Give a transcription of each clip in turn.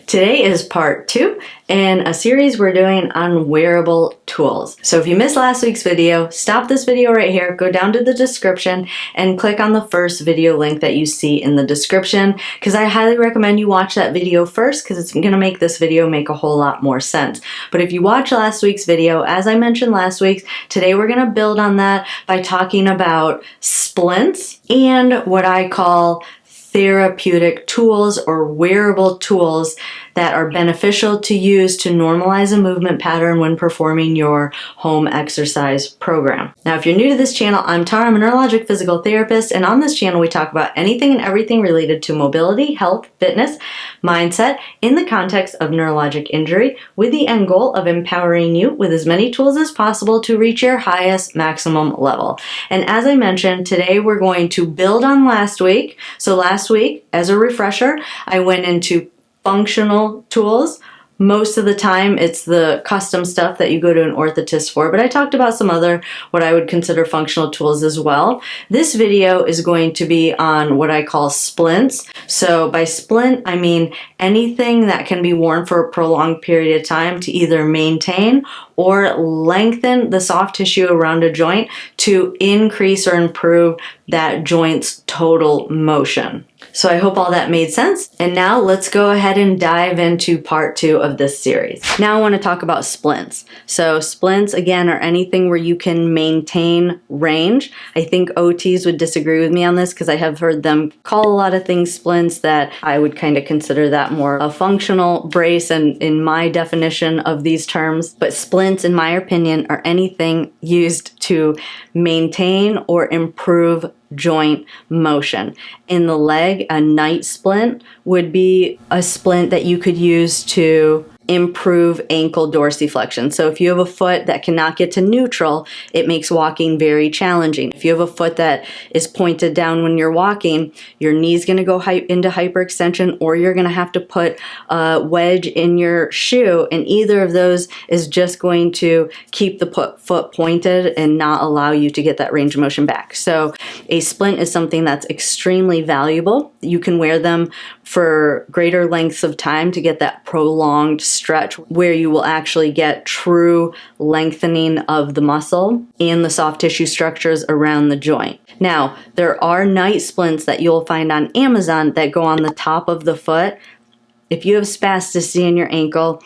Today is part 2 in a series we're doing on wearable tools. So if you missed last week's video, stop this video right here, go down to the description and click on the first video link that you see in the description, because I highly recommend you watch that video first because it's going to make this video make a whole lot more sense. But if you watch last week's video, as I mentioned last week, today we're going to build on that by talking about splints and what I call therapeutic tools or wearable tools that are beneficial to use to normalize a movement pattern when performing your home exercise program. Now, if you're new to this channel, I'm Tara. I'm a neurologic physical therapist, and on this channel we talk about anything and everything related to mobility, health, fitness, mindset in the context of neurologic injury, with the end goal of empowering you with as many tools as possible to reach your highest maximum level. And as I mentioned, today we're going to build on last week. So last week, as a refresher, I went into functional tools. Most of the time it's the custom stuff that you go to an orthotist for, but I talked about some other what I would consider functional tools as well. This video is going to be on what I call splints. So by splint, I mean anything that can be worn for a prolonged period of time to either maintain or lengthen the soft tissue around a joint to increase or improve that joint's total motion. So I hope all that made sense. And now let's go ahead and dive into part 2 of this series. Now I want to talk about splints. So splints, again, are anything where you can maintain range. I think OTs would disagree with me on this because I have heard them call a lot of things splints that I would kind of consider that more a functional brace and in my definition of these terms. But splints, in my opinion, are anything used to maintain or improve joint motion. In the leg, a night splint would be a splint that you could use to improve ankle dorsiflexion. So if you have a foot that cannot get to neutral, it makes walking very challenging. If you have a foot that is pointed down when you're walking, your knee's going to go into hyperextension, or you're going to have to put a wedge in your shoe, and either of those is just going to keep the foot pointed and not allow you to get that range of motion back. So a splint is something that's extremely valuable. You can wear them for greater lengths of time to get that prolonged stretch where you will actually get true lengthening of the muscle and the soft tissue structures around the joint. Now, there are night splints that you'll find on Amazon that go on the top of the foot. If you have spasticity in your ankle,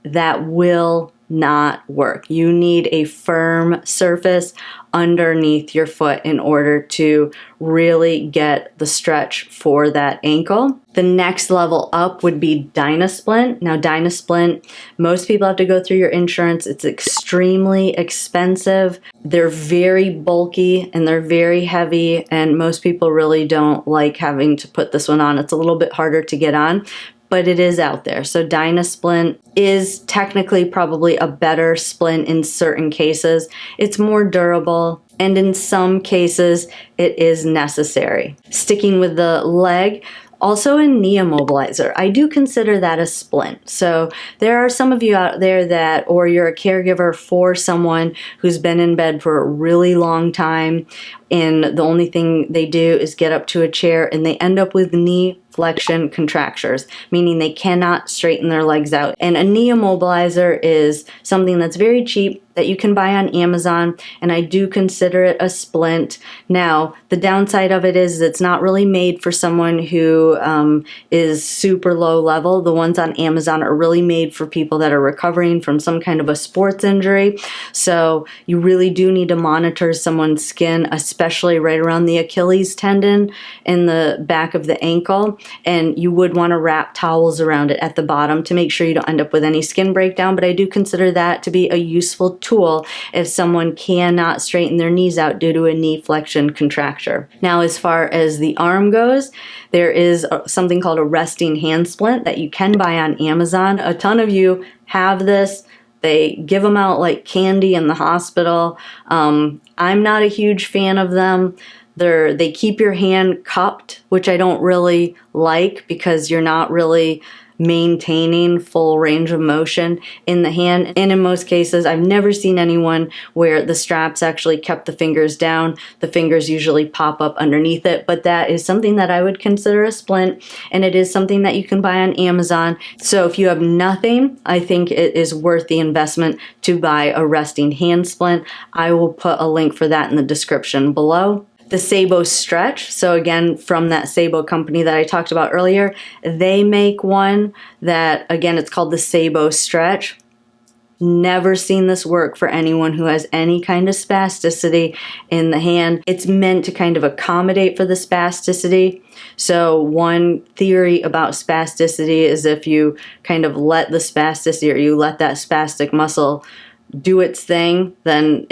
that will not work. You need a firm surface underneath your foot in order to really get the stretch for that ankle. The next level up would be Dynasplint. Now Dynasplint, most people have to go through your insurance. It's extremely expensive. They're very bulky and they're very heavy, and most people really don't like having to put this one on. It's a little bit harder to get on, but it is out there. So Dynasplint is technically probably a better splint in certain cases. It's more durable, and in some cases it is necessary. Sticking with the leg, also a knee immobilizer. I do consider that a splint. So there are some of you out there that, or you're a caregiver for someone who's been in bed for a really long time, and the only thing they do is get up to a chair and they end up with knee flexion contractures, meaning they cannot straighten their legs out. And a knee immobilizer is something that's very cheap that you can buy on Amazon, and I do consider it a splint. Now, the downside of it is it's not really made for someone who is super low level. The ones on Amazon are really made for people that are recovering from some kind of a sports injury. So you really do need to monitor someone's skin, especially right around the Achilles tendon and the back of the ankle. And you would want to wrap towels around it at the bottom to make sure you don't end up with any skin breakdown. But I do consider that to be a useful tool if someone cannot straighten their knees out due to a knee flexion contracture. Now, as far as the arm goes, there is something called a resting hand splint that you can buy on Amazon. A ton of you have this. They give them out like candy in the hospital. I'm not a huge fan of them. They keep your hand cupped, which I don't really like because you're not really maintaining full range of motion in the hand. And in most cases, I've never seen anyone where the straps actually kept the fingers down. The fingers usually pop up underneath it, but that is something that I would consider a splint, and it is something that you can buy on Amazon. So if you have nothing, I think it is worth the investment to buy a resting hand splint. I will put a link for that in the description below. The Sabo Stretch, so again, from that Sabo company that I talked about earlier, they make one that, again, it's called the Sabo Stretch. Never seen this work for anyone who has any kind of spasticity in the hand. It's meant to kind of accommodate for the spasticity. So one theory about spasticity is if you kind of let the spasticity, or you let that spastic muscle do its thing, then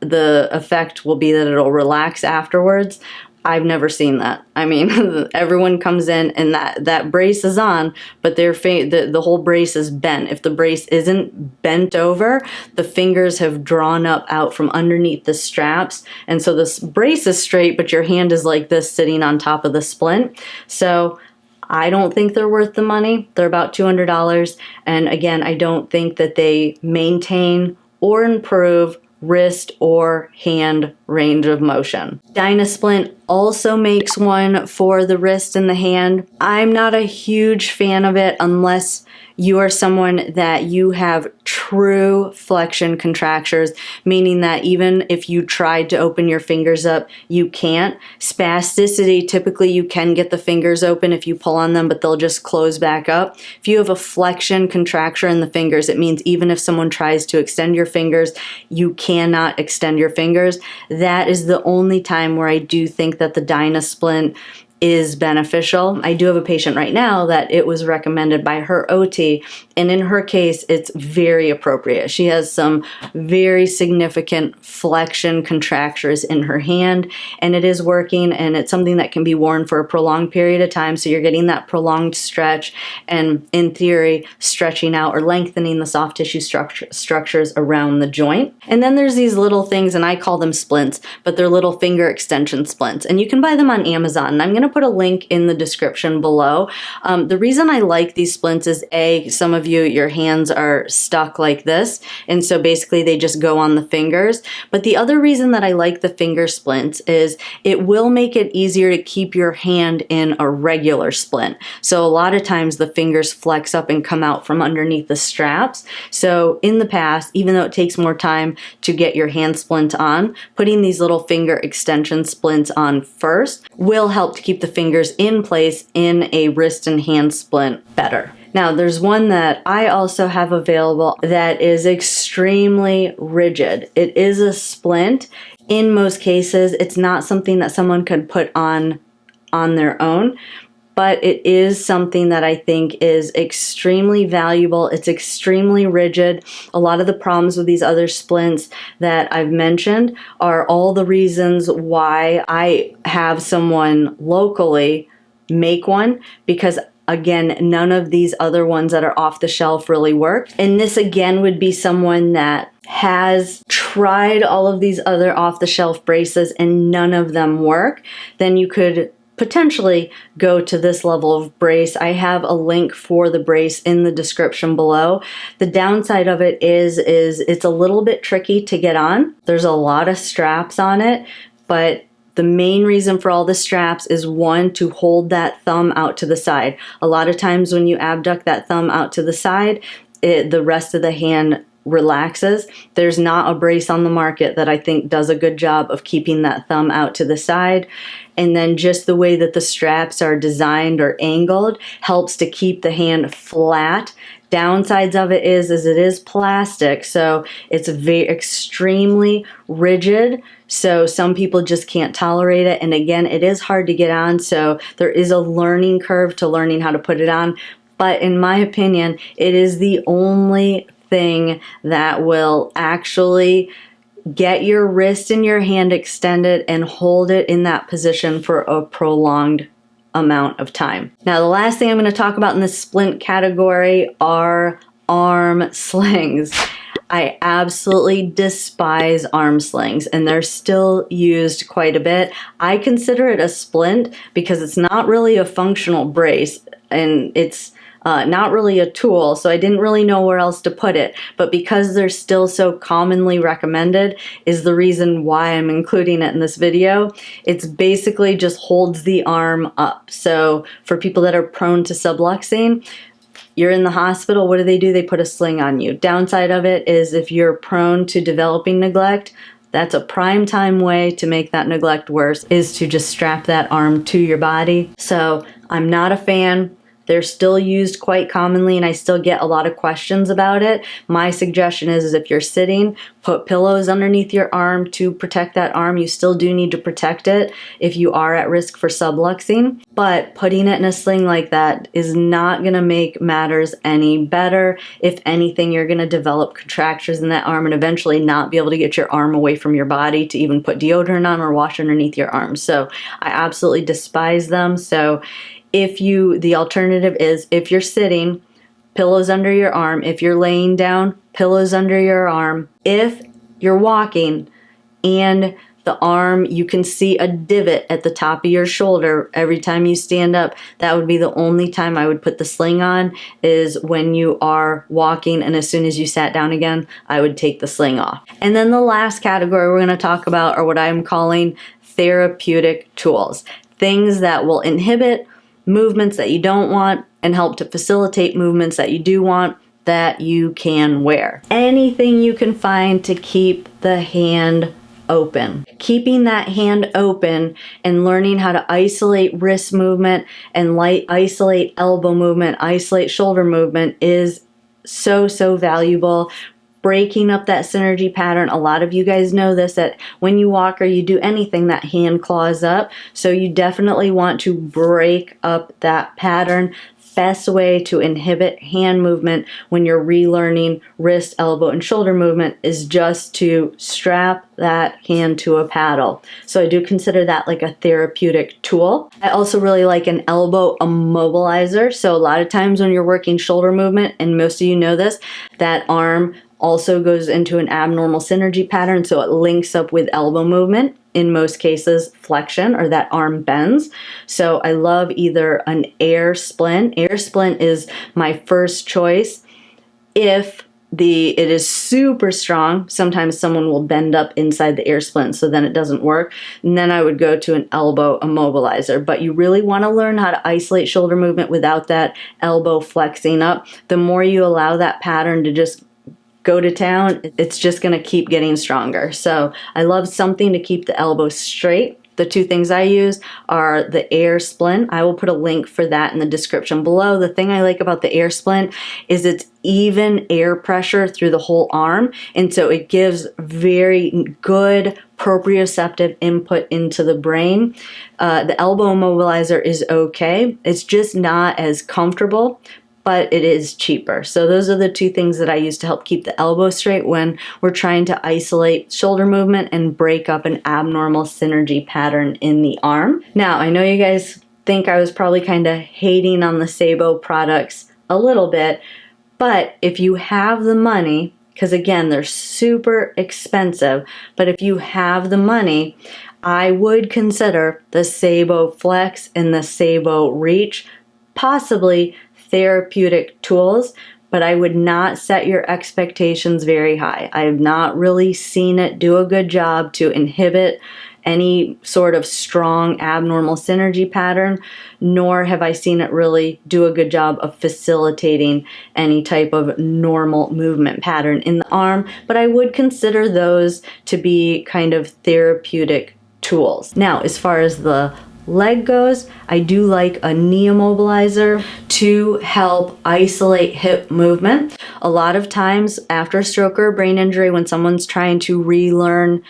the effect will be that it'll relax afterwards. I've never seen that. I mean, everyone comes in and that brace is on, but the whole brace is bent. If the brace isn't bent over, the fingers have drawn up out from underneath the straps. And so this brace is straight, but your hand is like this sitting on top of the splint. So I don't think they're worth the money. They're about $200. And again, I don't think that they maintain or improve wrist or hand range of motion. Dynasplint also makes one for the wrist and the hand. I'm not a huge fan of it unless you are someone that you have true flexion contractures, meaning that even if you tried to open your fingers up, you can't. Spasticity, typically you can get the fingers open if you pull on them, but they'll just close back up. If you have a flexion contracture in the fingers, it means even if someone tries to extend your fingers, you cannot extend your fingers. That is the only time where I do think that the Dynasplint is beneficial. I do have a patient right now that it was recommended by her OT, and in her case, it's very appropriate. She has some very significant flexion contractures in her hand, and it is working, and it's something that can be worn for a prolonged period of time, so you're getting that prolonged stretch, and in theory, stretching out or lengthening the soft tissue structures around the joint. And then there's these little things, and I call them splints, but they're little finger extension splints, and you can buy them on Amazon, and I'm going to put a link in the description below. The reason I like these splints is some of you, your hands are stuck like this, and so basically they just go on the fingers. But the other reason that I like the finger splints is it will make it easier to keep your hand in a regular splint. So a lot of times the fingers flex up and come out from underneath the straps. So in the past, even though it takes more time to get your hand splint on, putting these little finger extension splints on first will help to keep the fingers in place in a wrist and hand splint better. Now, there's one that I also have available that is extremely rigid. It is a splint. In most cases, it's not something that someone could put on their own, but it is something that I think is extremely valuable. It's extremely rigid. A lot of the problems with these other splints that I've mentioned are all the reasons why I have someone locally make one, because again, none of these other ones that are off the shelf really work. And this again would be someone that has tried all of these other off the shelf braces and none of them work. Then you could potentially go to this level of brace. I have a link for the brace in the description below. The downside of it is it's a little bit tricky to get on. There's a lot of straps on it, but the main reason for all the straps is one, to hold that thumb out to the side. A lot of times when you abduct that thumb out to the side, the rest of the hand relaxes. There's not a brace on the market that I think does a good job of keeping that thumb out to the side. And then just the way that the straps are designed or angled helps to keep the hand flat. Downsides of it is it is plastic, so it's extremely rigid. So some people just can't tolerate it. And again, it is hard to get on. So there is a learning curve to learning how to put it on. But in my opinion, it is the only thing that will actually get your wrist and your hand extended and hold it in that position for a prolonged amount of time. Now, the last thing I'm going to talk about in this splint category are arm slings. I absolutely despise arm slings, and they're still used quite a bit. I consider it a splint because it's not really a functional brace, and it's not really a tool, so I didn't really know where else to put it, but because they're still so commonly recommended is the reason why I'm including it in this video. It's basically just holds the arm up. So for people that are prone to subluxing, you're in the hospital, what do? They put a sling on you. Downside of it is if you're prone to developing neglect, that's a prime time way to make that neglect worse, is to just strap that arm to your body. So I'm not a fan. They're still used quite commonly, and I still get a lot of questions about it. My suggestion is if you're sitting, put pillows underneath your arm to protect that arm. You still do need to protect it if you are at risk for subluxing, but putting it in a sling like that is not going to make matters any better. If anything, you're going to develop contractures in that arm and eventually not be able to get your arm away from your body to even put deodorant on or wash underneath your arm. So I absolutely despise them. So the alternative is if you're sitting, pillows under your arm. If you're laying down, pillows under your arm. If you're walking and the arm, you can see a divot at the top of your shoulder every time you stand up, that would be the only time I would put the sling on, is when you are walking, and as soon as you sat down again, I would take the sling off. And then the last category we're going to talk about are what I'm calling therapeutic tools. Things that will inhibit movements that you don't want and help to facilitate movements that you do want, that you can wear. Anything you can find to keep the hand open. Keeping that hand open and learning how to isolate wrist movement and isolate elbow movement, isolate shoulder movement is so valuable. Breaking up that synergy pattern. A lot of you guys know this, that when you walk or you do anything, that hand claws up. So you definitely want to break up that pattern. Best way to inhibit hand movement when you're relearning wrist, elbow, and shoulder movement is just to strap that hand to a paddle. So I do consider that like a therapeutic tool. I also really like an elbow immobilizer. So a lot of times when you're working shoulder movement, and most of you know this, that arm also goes into an abnormal synergy pattern, so it links up with elbow movement. In most cases, flexion, or that arm bends. So I love either an air splint. Air splint is my first choice. If it is super strong, sometimes someone will bend up inside the air splint, so then it doesn't work. And then I would go to an elbow immobilizer. But you really want to learn how to isolate shoulder movement without that elbow flexing up. The more you allow that pattern to just go to town, it's just going to keep getting stronger. So I love something to keep the elbow straight. The two things I use are the air splint. I will put a link for that in the description below. The thing I like about the air splint is it's even air pressure through the whole arm, and so it gives very good proprioceptive input into the brain. The elbow immobilizer is okay. It's just not as comfortable, but it is cheaper. So those are the two things that I use to help keep the elbow straight when we're trying to isolate shoulder movement and break up an abnormal synergy pattern in the arm. Now, I know you guys think I was probably kind of hating on the Sabo products a little bit, but if you have the money, because again, they're super expensive, but if you have the money, I would consider the Sabo Flex and the Sabo Reach, possibly therapeutic tools, but I would not set your expectations very high. I have not really seen it do a good job to inhibit any sort of strong abnormal synergy pattern, nor have I seen it really do a good job of facilitating any type of normal movement pattern in the arm, but I would consider those to be kind of therapeutic tools. Now, as far as the leg goes, I do like a knee immobilizer to help isolate hip movement. A lot of times after a stroke or a brain injury, when someone's trying to relearn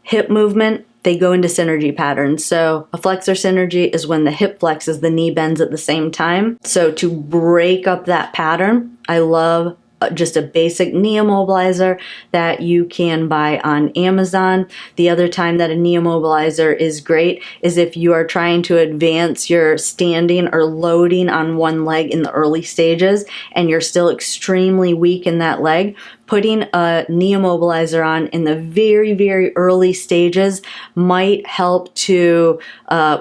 hip movement, they go into synergy patterns. So a flexor synergy is when the hip flexes, the knee bends at the same time. So to break up that pattern, I love just a basic knee immobilizer that you can buy on Amazon. The other time that a knee immobilizer is great is if you are trying to advance your standing or loading on one leg in the early stages and you're still extremely weak in that leg. putting a knee immobilizer on in the very, very early stages might help to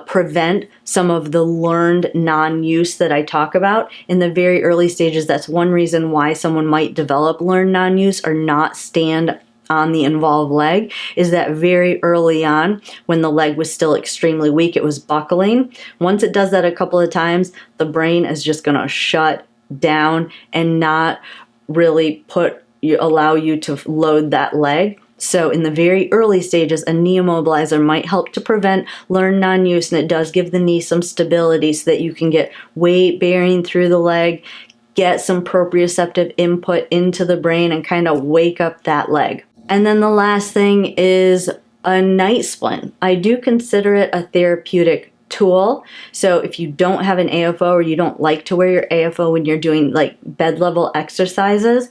prevent some of the learned non-use that I talk about. In the very early stages, that's one reason why someone might develop learned non-use or not stand on the involved leg, is that very early on, when the leg was still extremely weak, it was buckling. Once it does that a couple of times, the brain is just going to shut down and not really allow you to load that leg. So in the very early stages, a knee immobilizer might help to prevent learned non-use, and it does give the knee some stability so that you can get weight bearing through the leg, get some proprioceptive input into the brain, and kind of wake up that leg. And then the last thing is a night splint. I do consider it a therapeutic tool. So if you don't have an AFO or you don't like to wear your AFO when you're doing like bed level exercises,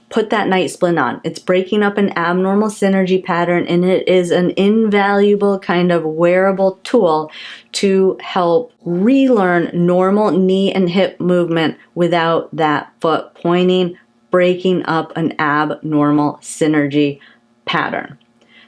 put that night splint on. It's breaking up an abnormal synergy pattern, and it is an invaluable kind of wearable tool to help relearn normal knee and hip movement without that foot pointing, breaking up an abnormal synergy pattern.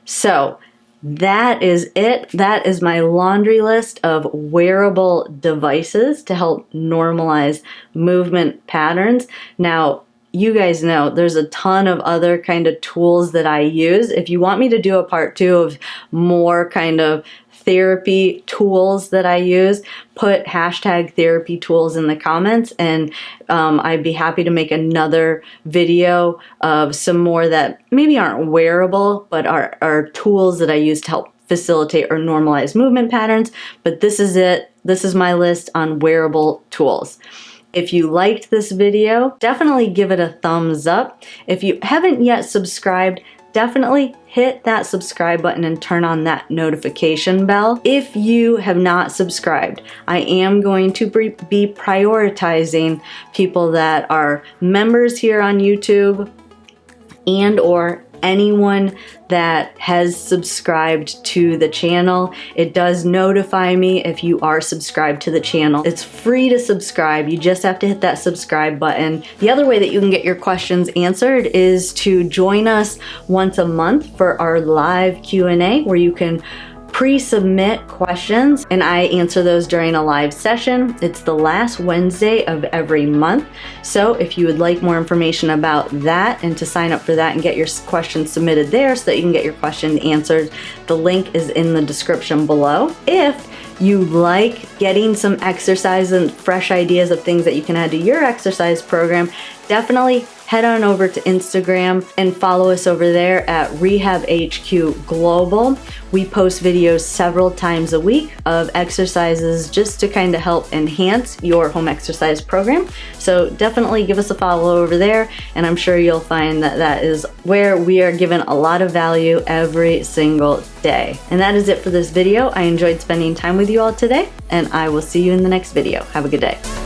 So that is it. That is my laundry list of wearable devices to help normalize movement patterns. Now, you guys know there's a ton of other kind of tools that I use. If you want me to do a part 2 of more kind of therapy tools that I use, put hashtag therapy tools in the comments, and I'd be happy to make another video of some more that maybe aren't wearable, but are tools that I use to help facilitate or normalize movement patterns. But this is it. This is my list on wearable tools. If you liked this video, definitely give it a thumbs up. If you haven't yet subscribed, definitely hit that subscribe button and turn on that notification bell. If you have not subscribed, I am going to be prioritizing people that are members here on YouTube and or anyone that has subscribed to the channel. It does notify me if you are subscribed to the channel. It's free to subscribe. You just have to hit that subscribe button. The other way that you can get your questions answered is to join us once a month for our live Q&A, where you can pre-submit questions and I answer those during a live session. It's the last Wednesday of every month. So if you would like more information about that and to sign up for that and get your questions submitted there so that you can get your question answered, the link is in the description below. If you like getting some exercise and fresh ideas of things that you can add to your exercise program, definitely head on over to Instagram and follow us over there at Rehab HQ Global. We post videos several times a week of exercises just to kind of help enhance your home exercise program. So definitely give us a follow over there, and I'm sure you'll find that that is where we are given a lot of value every single day. And that is it for this video. I enjoyed spending time with you all today, and I will see you in the next video. Have a good day.